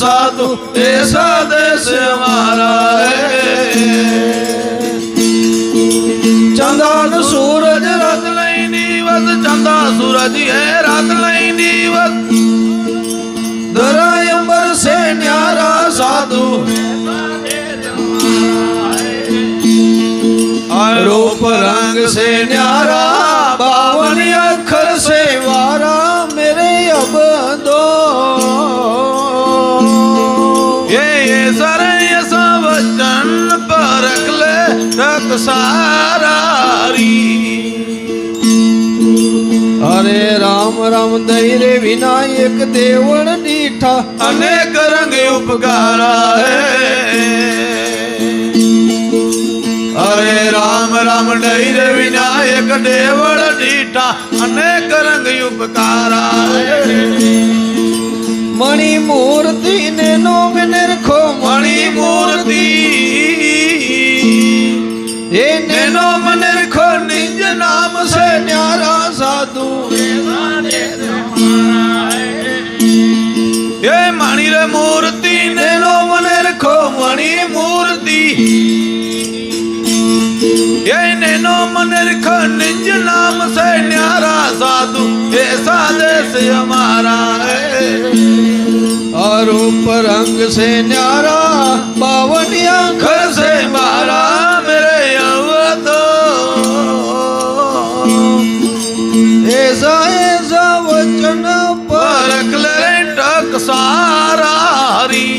साधु ऐसा देश हमारा है। चंदा सूरज रात नहीं नीवत, चंदा सूरज है रात नहीं नीवत, धरा अंबर से न्यारा साधु रूप रंग से न्यारा, बावन अक्षर से वारा मेरे अब दो। ये सारे ऐसा वचन परख ले रख सारारी। हरे राम राम धैर्य विनायक देवण डीठा, अनेक रंग उपकारा है। हरे राम राम धैर्य विनायक देवण डीठा, अनेक रंग उपकारा है। मणि मूर्ति ने नोम निरखो, मणि मूर्ति ये नैनो मन रखो, निज नाम से न्यारा साधु ये मणि रे मूर्ति नैनो मन रखो, मणि मूर्ति ये नैनो मन रखो, निज नाम से न्यारा साधु ऐसा देश हमारा है। और रूप रंग से न्यारा, बावन अक्षर से मारा मेरे ऐसा ऐसा वचन परख ले टक सारारी।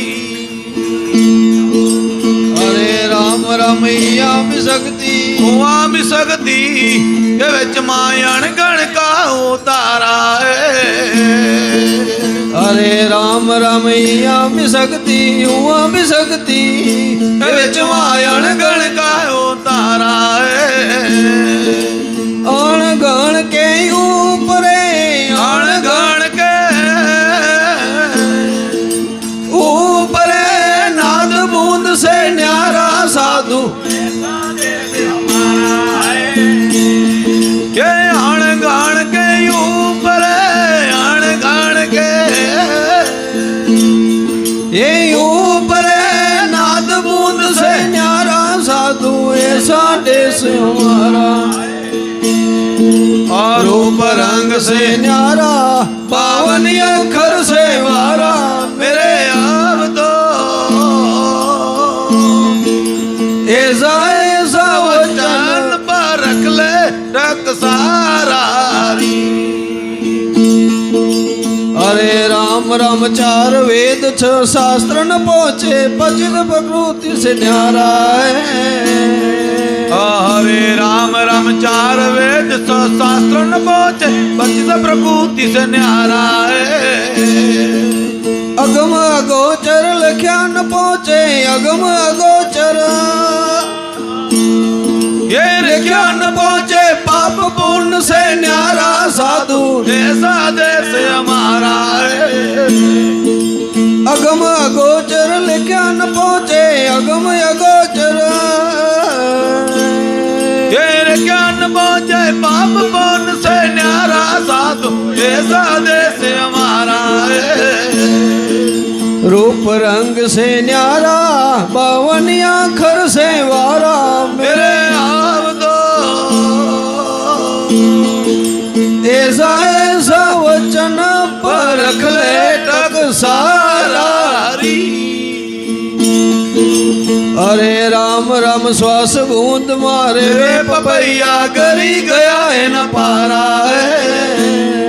हरे राम राम या शक्ति हुआ भी शक्ति के विच मायण गण का उतारा है। हरे राम राम या भी शक्ति हुआ भी शक्ति के विच मायण गण का उतारा है। अणगण के ऊपरे अणगण के ऊपरे नाद बूंद से न्यारा साधु ये अणगण के ऊपरे अणगण के ये ऊपरे नाद बूंद से न्यारा साधु ऐसा देश हमारा। और रूप रंग से न्यारा, बावन अक्षर से वारा मेरे अब तो ऐसा ऐसा वचन परख ले रख सारारी। हरे राम राम चार वेद छह शास्त्र न पहुँचे, पचित प्रकृति से न्यारा है। हरे राम राम चार वेद शास्त्र न पहुँचे, पचित प्रकृति से न्यारा है। अगम अगोचर लख्या न पहुँचे, अगम अगोचर ये लख्या न पहुँचे, पाप पूर्ण से न्यारा साधु ऐसा देश हमारा है। अगम अगोचर लख्या न पहुँचे, अगम अगोचर ये ज्ञान पहुँचे, पाप पुण्य से न्यारा साधु ऐसा देश हमारा है। रूप रंग से न्यारा, बावन अक्षर से वारा मेरे आप दो ऐसा ऐसा वचन परख ले टक सारारी। हरे राम राम श्वास बूंद मारे वे पपैया, गरी गया है न पारा है।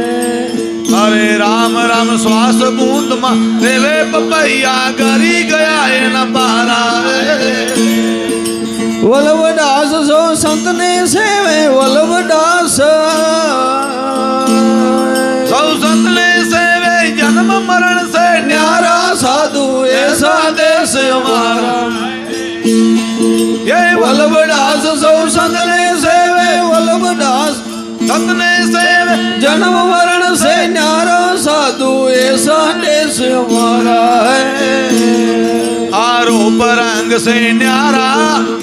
हरे राम राम श्वास बूंद मारे वे पपैया, गरी गया है न पारा है। वल्लभ दास सो संत ने सेवे, वल्लभ दास सौ संत ने सेवे, जन्म मरण से न्यारा साधु ऐसा देश हमारा। ये वल्लभ दास सौ संत ने सेवे, वल्लभ दास संत ने सेवे, जन्म मरण से न्यारा साधु ऐसा देश हमारा है। आरोप रंग से न्यारा,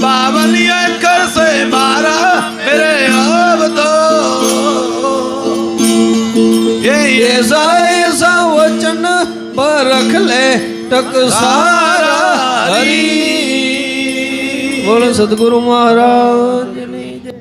बावन अक्षर से मारा मेरे अब तो ये ऐसा ऐसा वचन परख ले ટકસારા હરી બોલો સદગુરુ મહારાજ ની જય.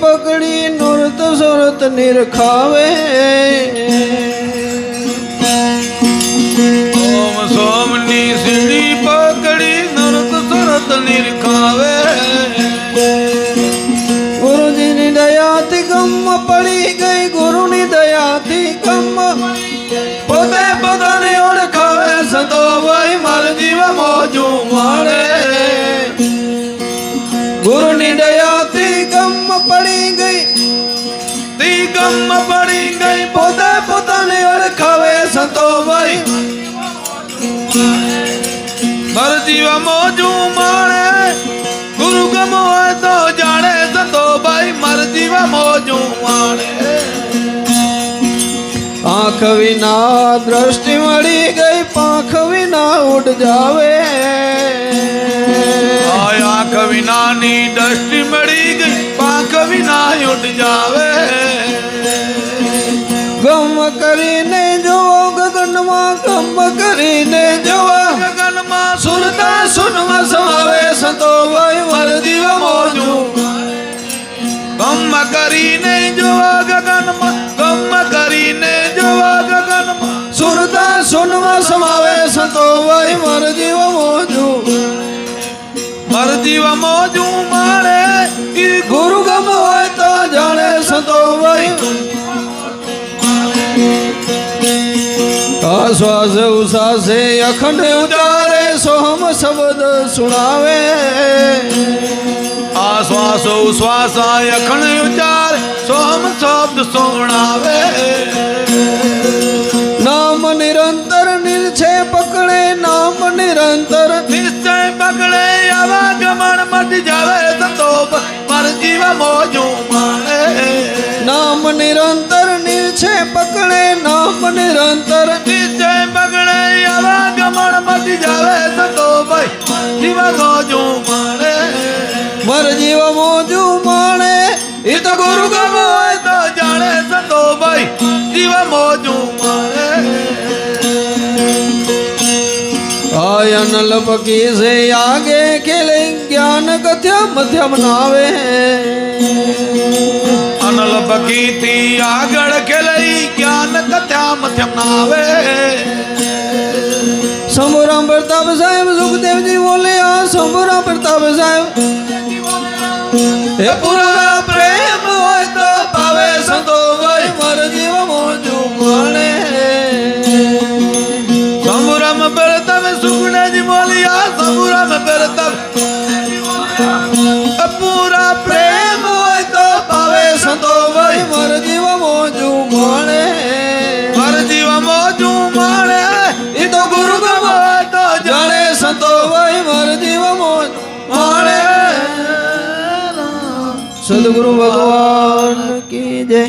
પકડી નૃત સુરત નિરખાવે ઓમ સોમની સીડી પકડી નૃત સુરત નિરખાવે ગુરુજીની દયાથી ગમ પડી ગઈ ગુરુની દયાથી ગમ પોતે પોતાને ઓળખાવે સંતો ભાઈ મારા જીવ મોજું માણે ગુરુની દયાથી ગમ પડી ગઈ તી ગમ પડી ગઈ પોતે પોતાને ઓળખાવે સંતો ભાઈ મર જીવ મોજું માણે ગુરુ ગમો હોય તો જાણે સંતો ભાઈ મર જીવ મોજું માણે આંખ વિના દ્રષ્ટિ મળી ગઈ પાંખ વિના ઉડ જાવે આંખ વિનાની દ્રષ્ટિ મળી ગઈ પાંખ વિના ઉડ જાવે ગમ કરીને જોવો ગગનમાં ગમ કરીને જોવો ગગનમાં સુરતા સુનમાં સમાવે સંતો ભાઈ મર જીવ મોજું ગમ કરીને જોવા ગગનમાં ગમ કરીને જોવા ગગનમાં સુરતા સુનમાં સમાવે સંતો ભાઈ મર જીવ મોજું મર જીવ મોજું માણે ઈ ગુરુ ગમ હોય તો જાણે સંતો ભાઈ શ્વાસ ઉસાસે અખંડ ઉતારે સોહમ શબ્દ સુણાવે આશ્વાસ ઉશ્વાસ અખંડ ઉચ્ચાર સોમ શબ્દ સુણાવે નામ નિરંતર નિર્છે પકડે નામ નિરંતર નિશ્ચય પકડે આવા ગમણ મટી જાવે સંતો મર જીવ મોજું માણે નામ નિરંતર નિર્છે પકડે નામ નિરંતર નિશ્ચય પકડે આવા ગમણ મટી જાવે સંતો જીવ મોજું માણે મર જીવ મોજું માણે એ તો ગુરુ ગમ હોય તો જાણે સંતો જીવ મોજું માણે आयन लपकी से आगे खेले ज्ञान कथ्या मध्यम नावे अनल बगीती આગળ ખેલઈ જ્ઞાન કથા મધ્યમ નાવે शंभुराम प्रताप साहेब सुखदेव जी बोले आ शंभुराम प्रताप साहेब हे पूरा प्रेम होय तो पावे संतो भाई मर जीव मोजू माणे શંભુરામ પ્રતાપ સુખદેવજી બોલ્યા શંભુરામ પ્રતાપ પૂરા પ્રેમ હોય તો પાવે સંતો ભાઈ મર જીવ મોજુ માણે મર જીવ મોજું માણે એ તો ગુરુ ગમ હોય તો જાણે સંતો ભાઈ મર જીવ મોજ માણે સદગુરુ ભગવાન કી જય.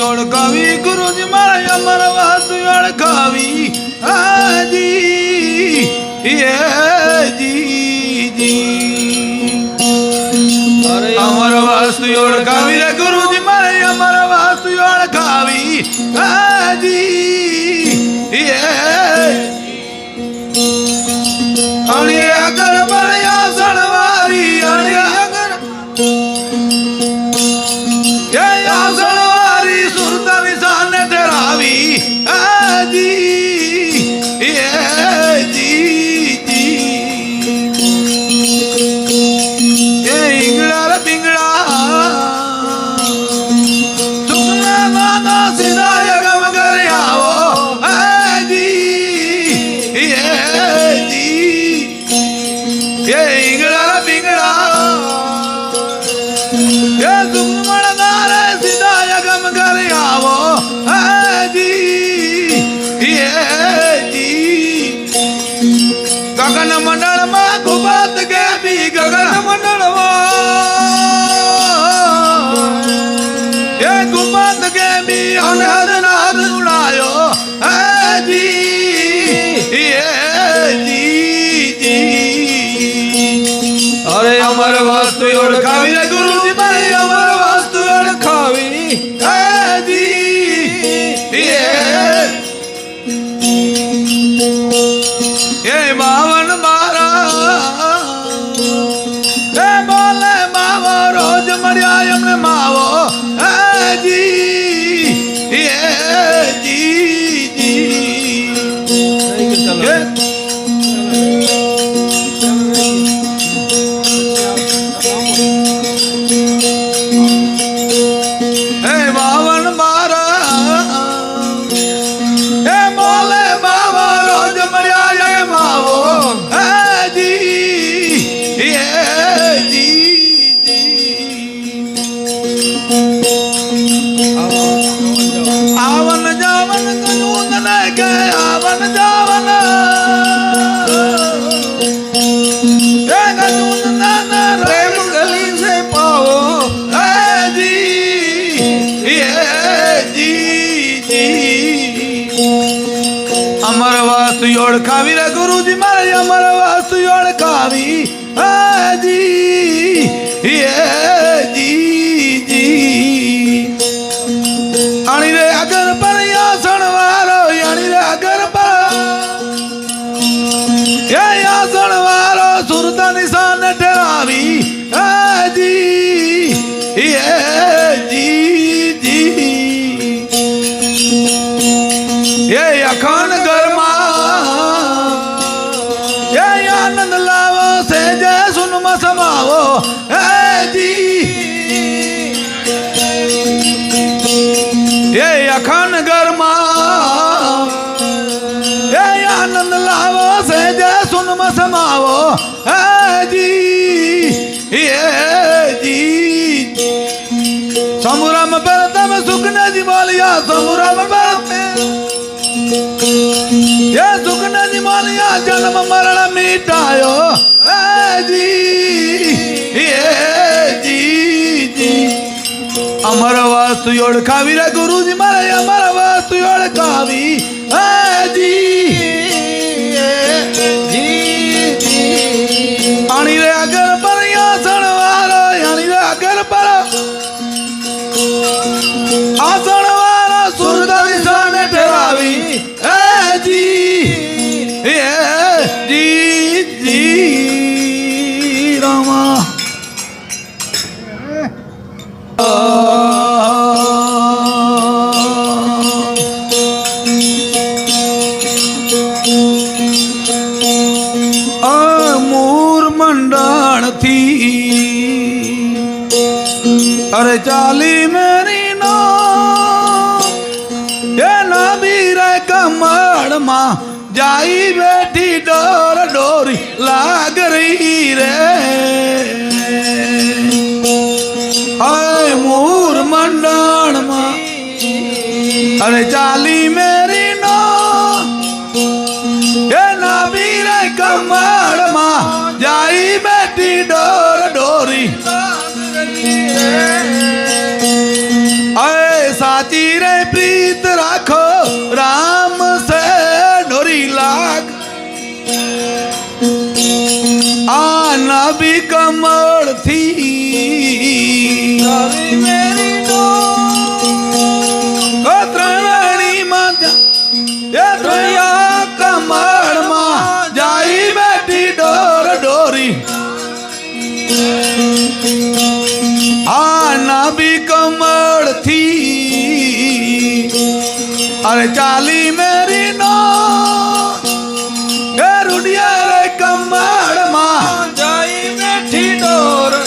ઓળખાવી ગુરુજી મારે અમર વાસ ઓળખાવી હાજી અમર વાસ ઓળખાવી રે ગુરુજી મારે અમર વાસ ઓળખાવી હાજી અણી આગળ ગગન મંડળ માં ગુબત ગેબી ગગન મંડળ એ ગુબત ગેબી અનહદ નાદ ઉડાયો હે જી અરે અમર વસ્તુ ઓળખાવી રે ગુરુજી મારી અમર વસ્તુ ઓળખાવી એ બાવન મારા એ બોલે માવો રોજ મળ્યા એમને માવો જી ઓળખાવી રે ગુરુજી મારે અમર વાસ્તુ ઓળખાવી અણી રે અગર પર યાસણ વાળો અણી રે અગર પર એ યાસણ વાળો સુરત નિશાન ઠેરાવી એ અખંડ ઘરમાં આનંદ લાવો સે જય સુનમાં સમાવો એ અખંડ ઘરમાં આનંદ લાવો સે જય સુનમાં સમાવો સમુરામ પર તમે સુખનાજી બોલ્યા સમુરામ પર ये सुखना जी मालिया जन्म मरण मिटायो अमर वास्तु ओळखावी रे गुरुजी मारे अमर वास्तु ओळखावी अणी रे अगर पर आसन वालो अणी रे अगर पर आसन वाला सुरदारी साने ठहरावी रामा मूर मंडल थी अरे चाली मेरी नो ये नबीर कमर माँ जाई बैठी डोर डोरी लाग रही रे हाय मूर मंडल माँ अरे चाली मेरी नो ये नबीर कमर माँ जाई बैठी डोर डोरी अरे साची रे प्रीत राखो राम से डोरी लाग आना भी कमर थी मेरी त्रिवेणी माता ये त्रिया कमर माँ जाई बैठी डोर डोरी आना भी कमर थी अरे चाली मेरी नो रुडिया रे कमर माँ जाई बैठी डोर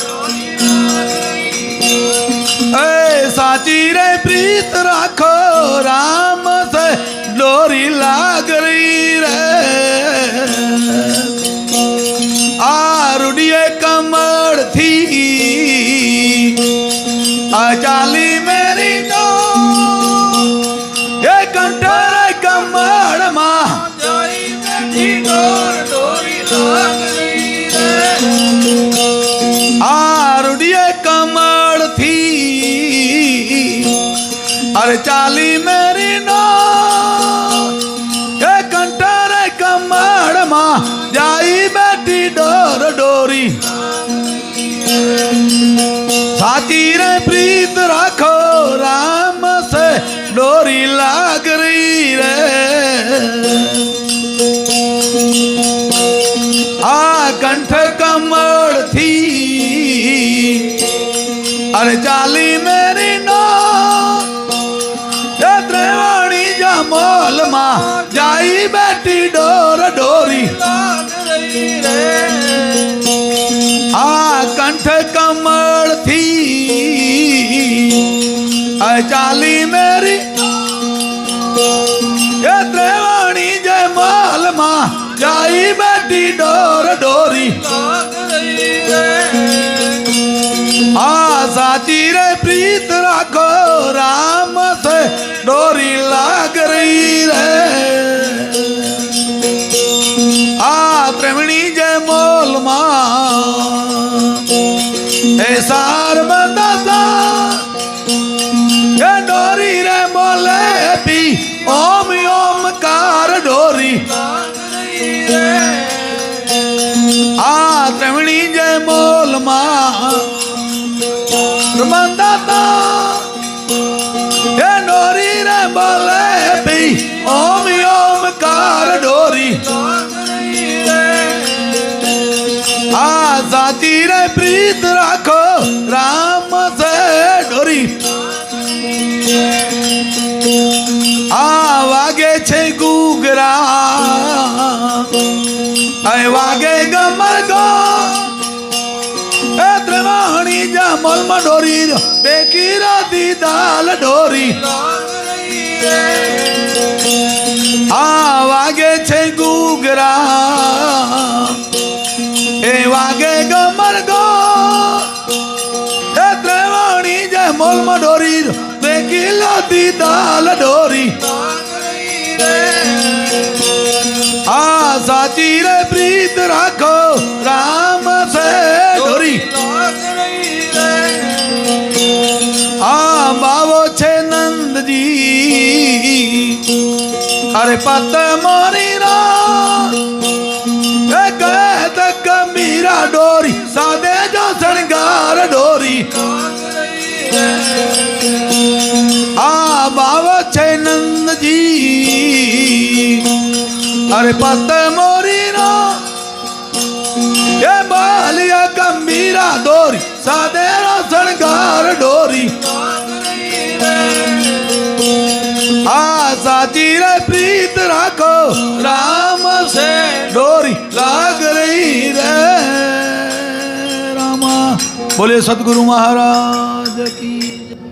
बैठी डोर डोरी लाग रही रे आ कंठ कमल थी चाली मेरी ये त्रेवाणी जय माल मां जाई बैठी डोर डोरी लाग रही रे आ साची रे प्रीत राखो राम से डोरी लाग रही रे आ त्रिवेणी जय मोल मां ए सार बंदा सा ये डोरी रे बोले पी ओम ओमकार डोरी लाग रही रे आ त्रिवेणी जय मोल मां बंदा ये डोरी रे बोले पी ओम ओमकार डोरी लाग रही रे आ साची रे प्रीत राखो राम से डोरी आ वागे छे गुगरा आय वागे गमर गो ए त्रिवाणी जमल डोरी बेकी राती दाल डोरी लाग रही रे आ वागे छे गुगरा ए वागे गमर गो ए त्रिवाणी जमल डोरी बेकी राती दाल डोरी लाग रही रे आ साची रे प्रीत राखो राम से डोरी लाग रही रे आ बावो छे नंद जी अरे पत मोरी रा कह तक मीरा डोरी सादे जो शृंगार डोरी लाग रही रे आ बावो छे नंद जी अरे पत मोरी रा ये बालिया गंभीरा डोरी सादे रो शृंगार डोरी लाग रही रे आ साची रे प्रीत राखो राम से डोरी लाग रही रे रामा बोले सतगुरु महाराज की जय।